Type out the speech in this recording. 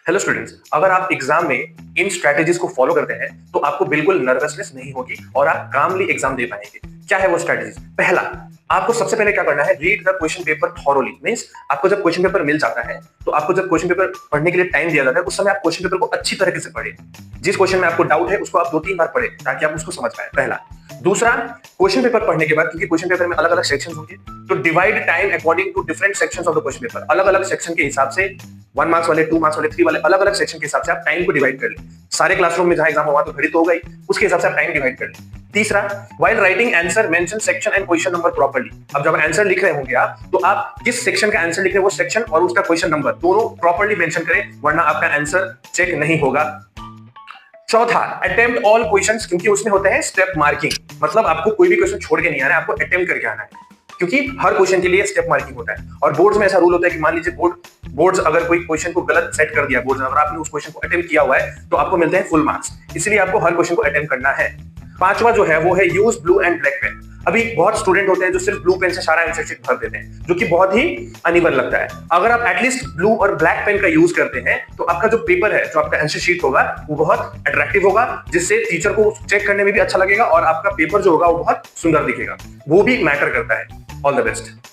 Hello students, अगर आप exam में इन स्ट्रेटेजीज को फॉलो करते हैं तो आपको बिल्कुल नर्वसनेस नहीं होगी और आप कामली एग्जाम दे पाएंगे। क्या है वो स्ट्रेटेजीज? पहला, आपको सबसे पहले क्या करना है, read the question paper thoroughly. Means आपको जब क्वेश्चन पेपर मिल जाता है तो आपको जब क्वेश्चन पेपर पढ़ने के लिए टाइम दिया जाता है उस समय आप क्वेश्चन पेपर को अच्छी तरीके से पढ़ें। जिस क्वेश्चन में आपको डाउट है उसको आप 2-3 बार पढ़ें ताकि आप उसको समझ पाए। पहला। दूसरा, क्वेश्चन पेपर पढ़ने के बाद, क्योंकि क्वेश्चन पेपर में अलग अलग सेक्शन होंगे, तो divide time according to different sections of the question paper. अलग अलग सेक्शन के हिसाब से 1 मार्क्स वाले, 2 मार्क्स वाले, 3 वाले, अलग अलग सेक्शन के हिसाब से आप टाइम को डिवाइड कर लें। सारे क्लासरूम में जहां एग्जाम हुआ तो घड़ी तो हो गई, उसके हिसाब से आप टाइम डिवाइड कर लें। तीसरा, while writing answer mention section and question number properly. अब जब आंसर लिख रहे होंगे आप, तो आप किस सेक्शन का आंसर लिख रहे हैं वो सेक्शन और उसका क्वेश्चन नंबर दोनों प्रॉपर्ली मेंशन करें, वरना आपका आंसर चेक नहीं होगा। चौथा, अटेम्प्ट ऑल क्वेश्चंस, क्योंकि उसमें होते हैं स्टेप मार्किंग। मतलब आपको कोई भी क्वेश्चन छोड़ के नहीं आना है, आपको अटेम्प्ट करके आना है, क्योंकि हर क्वेश्चन के लिए स्टेप मार्किंग होता है। और बोर्ड्स में ऐसा रूल होता है कि मान लीजिए बोर्ड्स अगर कोई क्वेश्चन को गलत सेट कर दिया, बोर्ड्स अगर आपने उस क्वेश्चन को अटेम्प्ट किया हुआ है तो आपको मिलते हैं फुल मार्क्स। इसलिए आपको हर क्वेश्चन को अटेम्प्ट करना है। पांचवा जो है वो है use blue and black pen. अभी बहुत स्टूडेंट होते हैं जो सिर्फ ब्लू पेन से सारा आंसर शीट भर देते हैं, जो कि बहुत ही अनइवन लगता है। अगर आप एटलीस्ट ब्लू और ब्लैक पेन का यूज करते हैं तो आपका जो पेपर है, जो आपका आंसर शीट होगा, वो बहुत अट्रैक्टिव होगा, जिससे टीचर को चेक करने में भी अच्छा लगेगा और आपका पेपर जो होगा वो बहुत सुंदर दिखेगा। वो भी मैटर करता है। All the best.